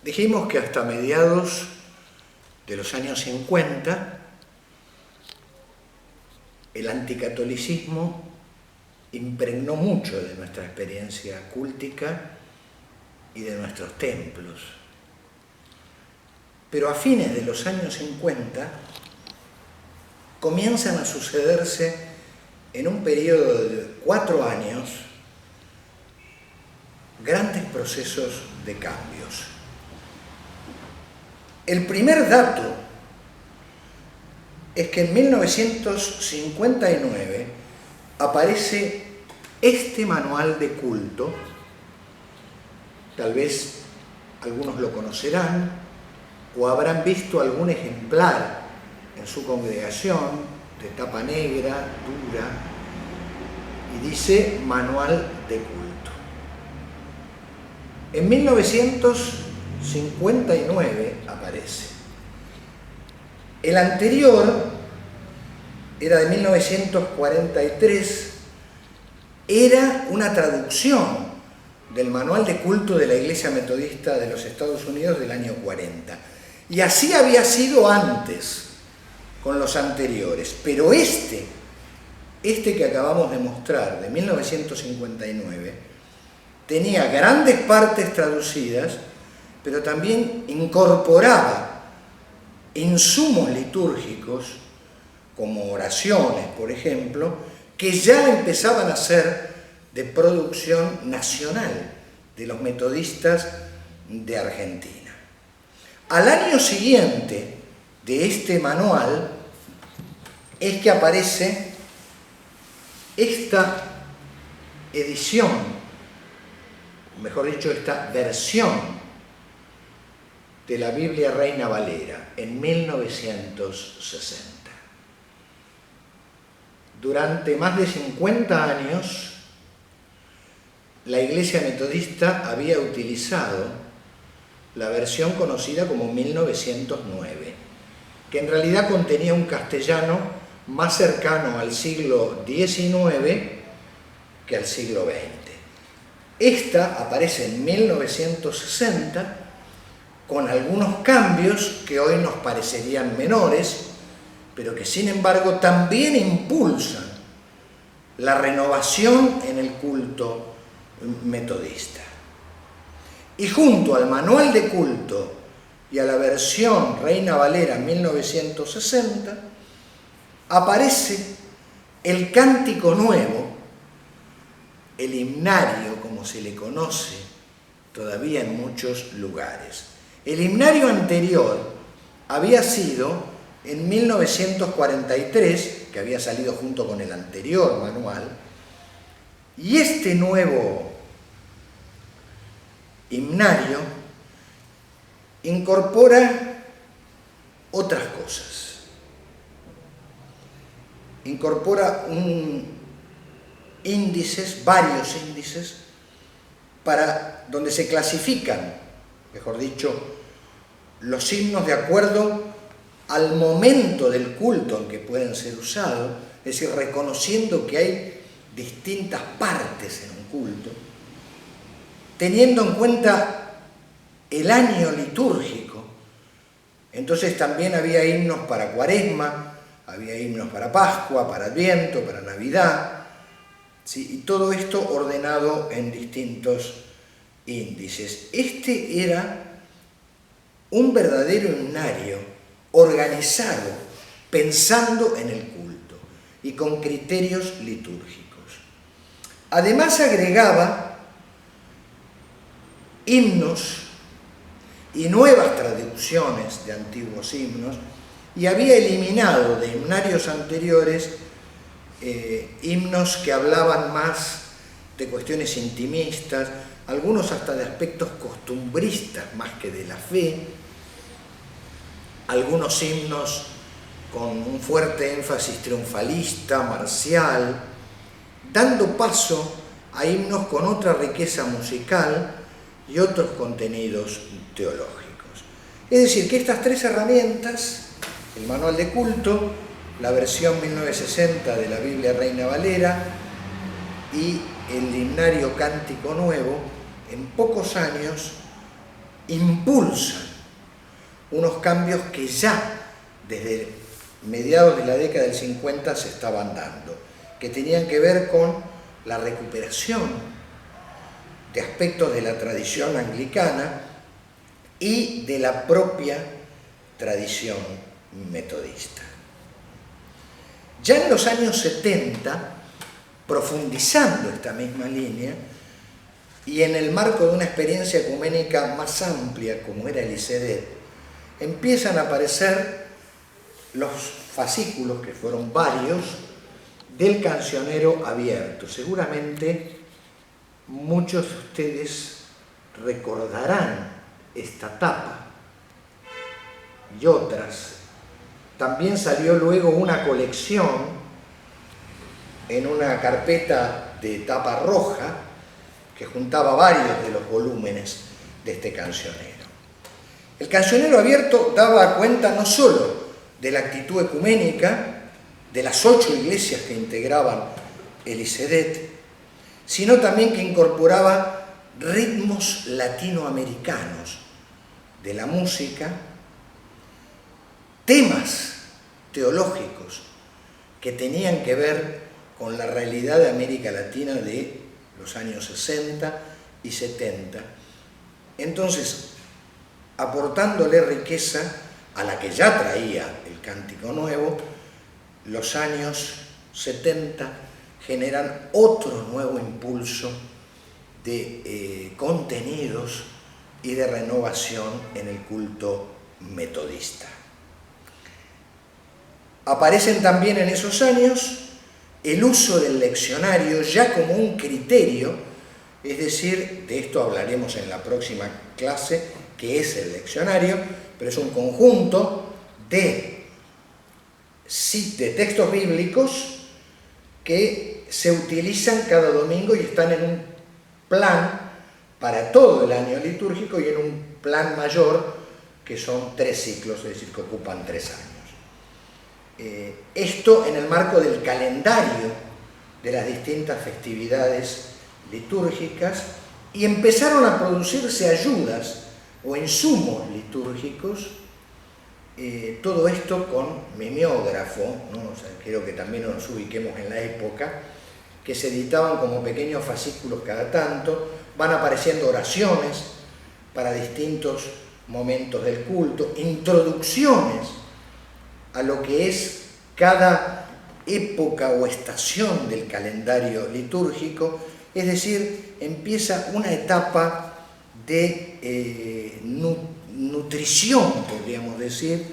Dijimos que hasta mediados de los años 50 el anticatolicismo impregnó mucho de nuestra experiencia cúltica y de nuestros templos. Pero a fines de los años 50 comienzan a sucederse en un periodo de 4 años grandes procesos de cambios. El primer dato es que en 1959 aparece este manual de culto. Tal vez algunos lo conocerán o habrán visto algún ejemplar en su congregación, de tapa negra, dura, y dice Manual de Culto. En 1959 aparece. El anterior era de 1943, era una traducción del Manual de Culto de la Iglesia Metodista de los Estados Unidos del año 40. Y así había sido antes con los anteriores, pero este que acabamos de mostrar, de 1959, tenía grandes partes traducidas, pero también incorporaba insumos litúrgicos, como oraciones, por ejemplo, que ya empezaban a ser de producción nacional de los metodistas de Argentina. Al año siguiente de este manual es que aparece esta edición, mejor dicho, esta versión de la Biblia Reina Valera en 1960. Durante más de 50 años, la Iglesia Metodista había utilizado la versión conocida como 1909, que en realidad contenía un castellano más cercano al siglo XIX que al siglo XX. Esta aparece en 1960 con algunos cambios que hoy nos parecerían menores, pero que sin embargo también impulsan la renovación en el culto metodista. Y junto al manual de culto y a la versión Reina Valera 1960, aparece el cántico nuevo, el himnario, como se le conoce todavía en muchos lugares. El himnario anterior había sido en 1943, que había salido junto con el anterior manual, y este nuevo himnario incorpora otras cosas. Incorpora varios índices, donde se clasifican, mejor dicho, los himnos de acuerdo al momento del culto en que pueden ser usados, es decir, reconociendo que hay distintas partes en un culto, teniendo en cuenta el año litúrgico. Entonces también había himnos para Cuaresma, había himnos para Pascua, para Adviento, para Navidad, ¿sí? Y todo esto ordenado en distintos índices. Este era un verdadero himnario organizado, pensando en el culto y con criterios litúrgicos. Además agregaba himnos y nuevas traducciones de antiguos himnos, y había eliminado de himnarios anteriores himnos que hablaban más de cuestiones intimistas, algunos hasta de aspectos costumbristas más que de la fe, algunos himnos con un fuerte énfasis triunfalista, marcial, dando paso a himnos con otra riqueza musical y otros contenidos teológicos. Es decir, que estas tres herramientas, el manual de culto, la versión 1960 de la Biblia Reina Valera y el himnario Cántico Nuevo, en pocos años impulsan unos cambios que ya desde mediados de la década del 50 se estaban dando, que tenían que ver con la recuperación de aspectos de la tradición anglicana y de la propia tradición metodista. Ya en los años 70, profundizando esta misma línea, y en el marco de una experiencia ecuménica más amplia como era el ICEDET, empiezan a aparecer los fascículos, que fueron varios, del Cancionero Abierto. Seguramente muchos de ustedes recordarán esta tapa y otras. También salió luego una colección en una carpeta de tapa roja que juntaba varios de los volúmenes de este cancionero. El Cancionero Abierto daba cuenta no solo de la actitud ecuménica de las 8 iglesias que integraban el ICEDET, sino también que incorporaba ritmos latinoamericanos de la música, temas teológicos que tenían que ver con la realidad de América Latina de los años 60 y 70. Entonces, aportándole riqueza a la que ya traía el Cántico Nuevo, los años 70 generan otro nuevo impulso de contenidos y de renovación en el culto metodista. Aparecen también en esos años el uso del leccionario ya como un criterio, es decir, de esto hablaremos en la próxima clase, que es el leccionario, pero es un conjunto de textos bíblicos que se utilizan cada domingo y están en un plan para todo el año litúrgico y en un plan mayor que son 3 ciclos, es decir, que ocupan 3 años. Esto en el marco del calendario de las distintas festividades litúrgicas, y empezaron a producirse ayudas o insumos litúrgicos, todo esto con mimeógrafo, ¿no? O sea, quiero que también nos ubiquemos en la época, que se editaban como pequeños fascículos cada tanto, van apareciendo oraciones para distintos momentos del culto, introducciones a lo que es cada época o estación del calendario litúrgico, es decir, empieza una etapa de nutrición, podríamos decir,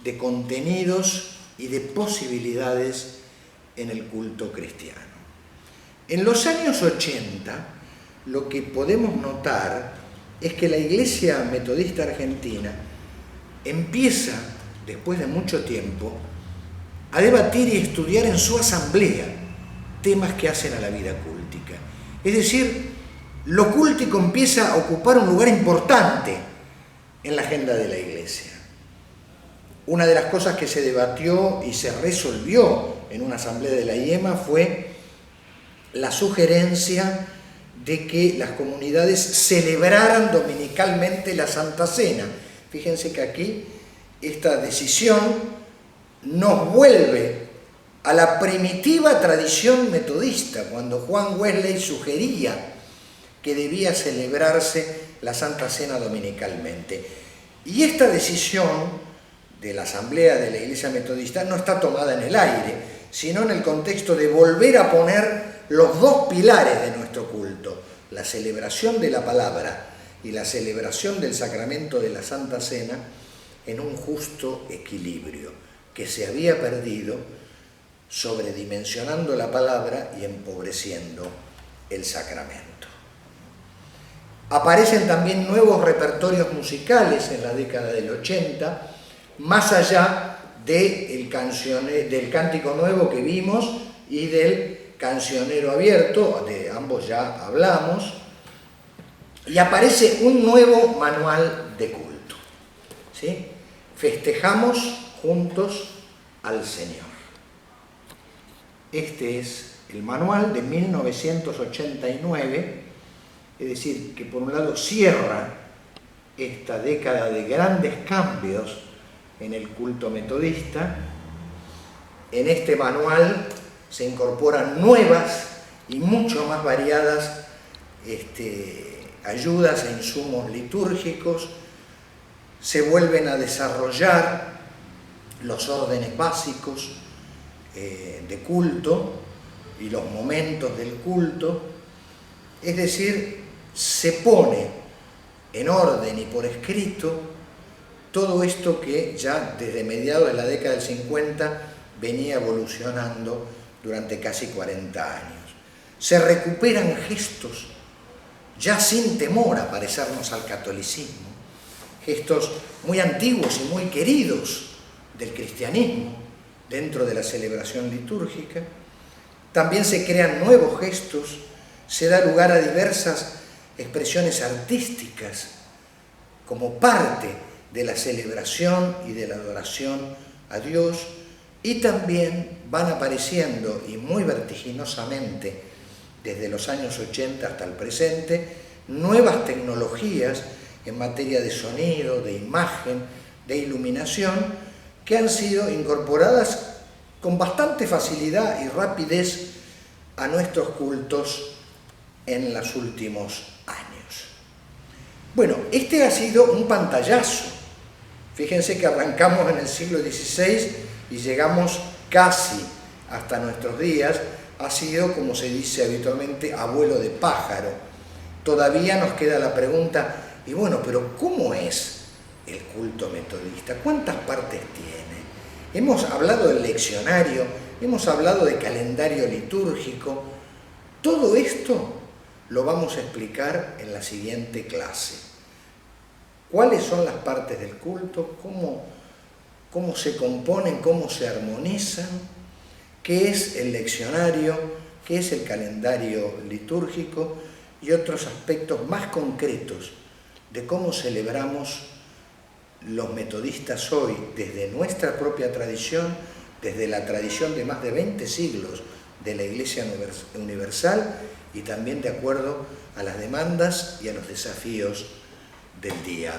de contenidos y de posibilidades en el culto cristiano. En los años 80, lo que podemos notar es que la Iglesia Metodista Argentina empieza, después de mucho tiempo, a debatir y estudiar en su asamblea temas que hacen a la vida cúltica. Es decir, lo cúltico empieza a ocupar un lugar importante en la agenda de la Iglesia. Una de las cosas que se debatió y se resolvió en una asamblea de la IEMA fue la sugerencia de que las comunidades celebraran dominicalmente la Santa Cena. Fíjense que aquí esta decisión nos vuelve a la primitiva tradición metodista, cuando Juan Wesley sugería que debía celebrarse la Santa Cena dominicalmente. Y esta decisión de la Asamblea de la Iglesia Metodista no está tomada en el aire, sino en el contexto de volver a poner los 2 pilares de nuestro culto, la celebración de la palabra y la celebración del sacramento de la Santa Cena, en un justo equilibrio que se había perdido, sobredimensionando la palabra y empobreciendo el sacramento. Aparecen también nuevos repertorios musicales en la década del 80, más allá del Cántico Nuevo que vimos y del Cancionero Abierto, de ambos ya hablamos, y aparece un nuevo manual de culto, ¿sí? Festejamos juntos al Señor. Este es el manual de 1989, es decir, que por un lado cierra esta década de grandes cambios en el culto metodista. En este manual se incorporan nuevas y mucho más variadas ayudas e insumos litúrgicos. Se vuelven a desarrollar los órdenes básicos de culto y los momentos del culto. Es decir, se pone en orden y por escrito todo esto que ya desde mediados de la década del 50 venía evolucionando durante casi 40 años. Se recuperan gestos ya sin temor a parecernos al catolicismo, gestos muy antiguos y muy queridos del cristianismo dentro de la celebración litúrgica. También se crean nuevos gestos, se da lugar a diversas expresiones artísticas como parte de la celebración y de la adoración a Dios, y también van apareciendo, y muy vertiginosamente, desde los años 80 hasta el presente, nuevas tecnologías en materia de sonido, de imagen, de iluminación, que han sido incorporadas con bastante facilidad y rapidez a nuestros cultos en los últimos años. Bueno, este ha sido un pantallazo. Fíjense que arrancamos en el siglo XVI y llegamos casi hasta nuestros días. Ha sido, como se dice habitualmente, abuelo de pájaro. Todavía nos queda la pregunta, y bueno, pero ¿cómo es el culto metodista? ¿Cuántas partes tiene? Hemos hablado del leccionario, hemos hablado de calendario litúrgico. Todo esto lo vamos a explicar en la siguiente clase. ¿Cuáles son las partes del culto? ¿Cómo se componen? ¿Cómo se armonizan? ¿Qué es el leccionario? ¿Qué es el calendario litúrgico? Y otros aspectos más concretos de cómo celebramos los metodistas hoy desde nuestra propia tradición, desde la tradición de más de 20 siglos de la Iglesia Universal, y también de acuerdo a las demandas y a los desafíos del día